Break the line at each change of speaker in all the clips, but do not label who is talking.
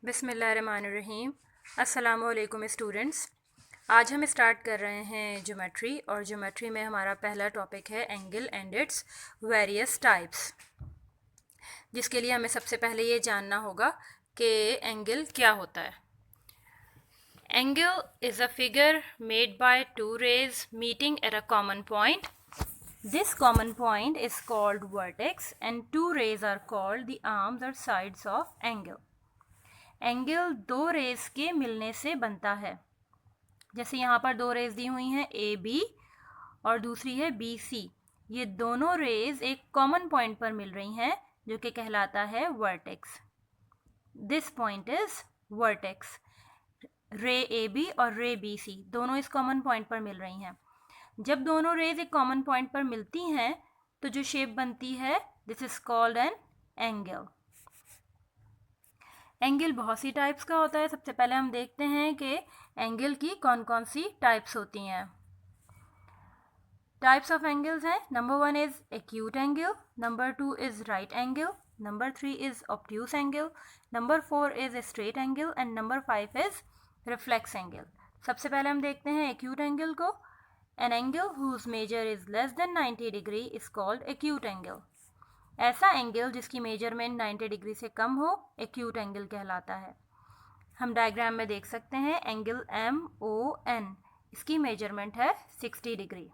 बिस्मिल्लाहिर्रहमानिर्रहीम। अस्सलामुअलैकुम स्टूडेंट्स। आज हम स्टार्ट कर रहे हैं ज्योमेट्री, और ज्योमेट्री में हमारा पहला टॉपिक है angle and its various types, जिसके लिए हमें सबसे पहले ये जानना होगा कि एंगल क्या होता है। Angle is a figure made by two rays meeting at a common point. This common point is called vertex and two rays are called the arms or sides of angle. Angle दो raise के मिलने से बनता है। जैसे यहाँ पर दो रेज दी हुई हैं ए बी और दूसरी है बी सी। ये दोनों रेज एक कॉमन पॉइंट पर मिल रही हैं जो कि कहलाता है vertex. This point is vertex. रे ए बी और रे बी सी दोनों इस कॉमन पॉइंट पर मिल रही हैं। जब दोनों रेज एक कॉमन पॉइंट पर मिलती हैं तो जो शेप बनती है this is called an angle. Angle बहुत सी टाइप्स का होता है। सबसे पहले हम देखते हैं कि एंगल की कौन कौन सी टाइप्स होती हैं। टाइप्स ऑफ एंगल्स हैं, number 1 is acute angle, number 2 is right angle, number 3 is obtuse angle, number 4 is straight angle and number 5 is reflex angle. सबसे पहले हम देखते हैं एक्यूट एंगल को। An angle whose measure is less than 90 degree is called acute angle. ऐसा angle जिसकी measurement 90 degree से कम हो एक्यूट एंगल कहलाता है। हम डायग्राम में देख सकते हैं एंगल MON, इसकी मेजरमेंट है 60 degree.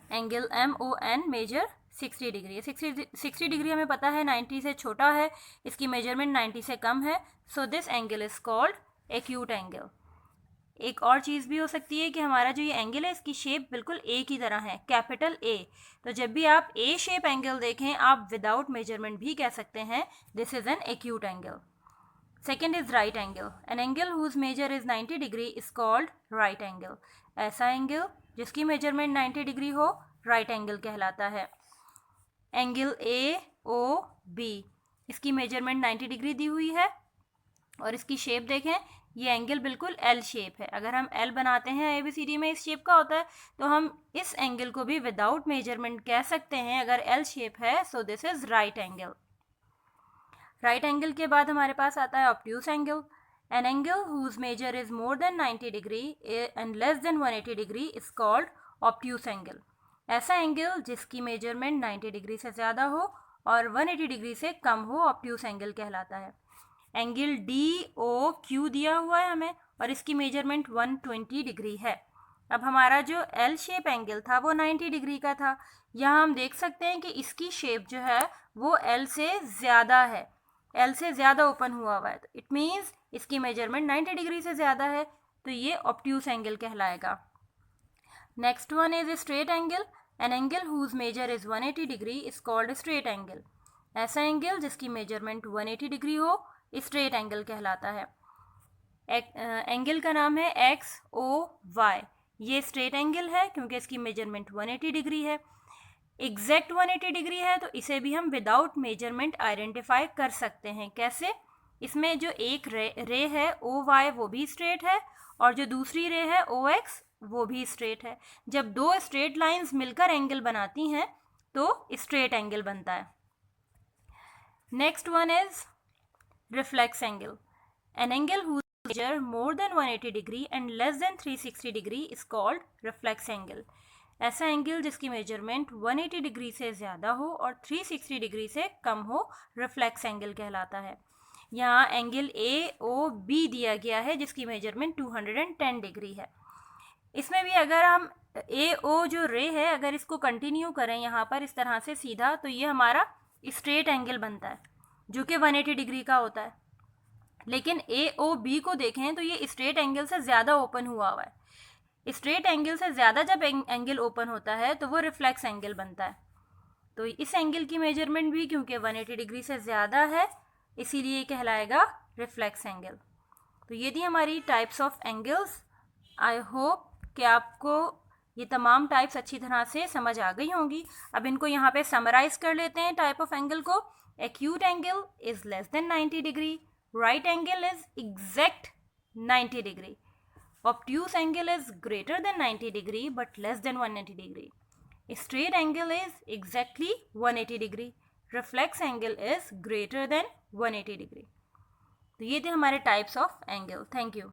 Angle MON measure 60 degree. 60 degree हमें पता है 90 से छोटा है, इसकी मेजरमेंट 90 से कम है, so this angle is called acute angle. एक और चीज़ भी हो सकती है कि हमारा जो ये एंगल है इसकी शेप बिल्कुल ए की तरह है, कैपिटल ए। तो जब भी आप ए शेप एंगल देखें आप विदाउट मेजरमेंट भी कह सकते हैं this is an acute angle. Second is right angle. An angle whose measure is 90 degree is called right angle. ऐसा एंगल जिसकी मेजरमेंट 90 डिग्री हो राइट एंगल कहलाता है। एंगल AOB, इसकी मेजरमेंट 90 डिग्री दी हुई है और इसकी शेप देखें, ये एंगल बिल्कुल एल शेप है। अगर हम एल बनाते हैं ABCD में इस शेप का होता है तो हम इस एंगल को भी विदाउट मेजरमेंट कह सकते हैं अगर एल शेप है, so this is right angle. Right angle के बाद हमारे पास आता है obtuse angle. An angle whose measure is more than 90 degree and less than 180 degree is called obtuse angle. ऐसा एंगल जिसकी मेजरमेंट 90 डिग्री से ज़्यादा हो और 180 डिग्री से कम हो ऑब्ट्यूस एंगल कहलाता है। एंगल DOQ दिया हुआ है हमें और इसकी मेजरमेंट 120 डिग्री है। अब हमारा जो एल शेप एंगल था वो 90 डिग्री का था। यहाँ हम देख सकते हैं कि इसकी शेप जो है वो एल से ज़्यादा है, एल से ज़्यादा ओपन हुआ है। तो इट मीन्स इसकी मेजरमेंट 90 डिग्री से ज़्यादा है, तो ये ऑब्ट्यूस एंगल कहलाएगा। Next one is straight angle. An angle whose measure is 180 degree is called straight angle. ऐसा एंगल जिसकी मेजरमेंट 180 डिग्री हो स्ट्रेट एंगल कहलाता है। एंगल का नाम है XOY। ये स्ट्रेट एंगल है क्योंकि इसकी मेजरमेंट 180 डिग्री है। एग्जैक्ट 180 डिग्री है तो इसे भी हम विदाउट मेजरमेंट आइडेंटिफाई कर सकते हैं। कैसे? इसमें जो एक रे है OY वो भी स्ट्रेट है और जो दूसरी रे है OX वो भी स्ट्रेट है। जब दो स्ट्रेट लाइंस मिलकर एंगल बनाती हैं तो स्ट्रेट एंगल बनता है। Next one is reflex angle. An angle whose measure more than 180 degree and less than 360 degree is called reflex angle. ऐसा एंगल जिसकी मेजरमेंट 180 डिग्री से ज़्यादा हो और 360 डिग्री से कम हो रिफ्लेक्स एंगल कहलाता है। यहाँ एंगल AOB दिया गया है जिसकी मेजरमेंट 210 डिग्री है। इसमें भी अगर हम AO जो रे है अगर इसको कंटिन्यू करें यहाँ पर इस तरह से सीधा तो ये हमारा स्ट्रेट एंगल बनता है जो कि 180 डिग्री का होता है। लेकिन AOB को देखें तो ये स्ट्रेट एंगल से ज़्यादा ओपन हुआ हुआ है। स्ट्रेट एंगल से ज़्यादा जब एंगल ओपन होता है तो वो रिफ्लेक्स एंगल बनता है। तो इस एंगल की मेजरमेंट भी क्योंकि 180 डिग्री से ज़्यादा है इसीलिए कहलाएगा रिफ्लेक्स एंगल। तो ये थी हमारी types of angles. I hope कि आपको ये तमाम टाइप्स अच्छी तरह से समझ आ गई होंगी। अब इनको यहाँ पे समराइज कर लेते हैं टाइप ऑफ एंगल को। Acute angle is less than 90 degree. Right angle is exact 90 degree. Obtuse angle is greater than 90 degree but less than 180 degree. Straight angle is exactly 180 degree. Reflex angle is greater than 180 degree. तो ये थे हमारे types of angle. Thank you.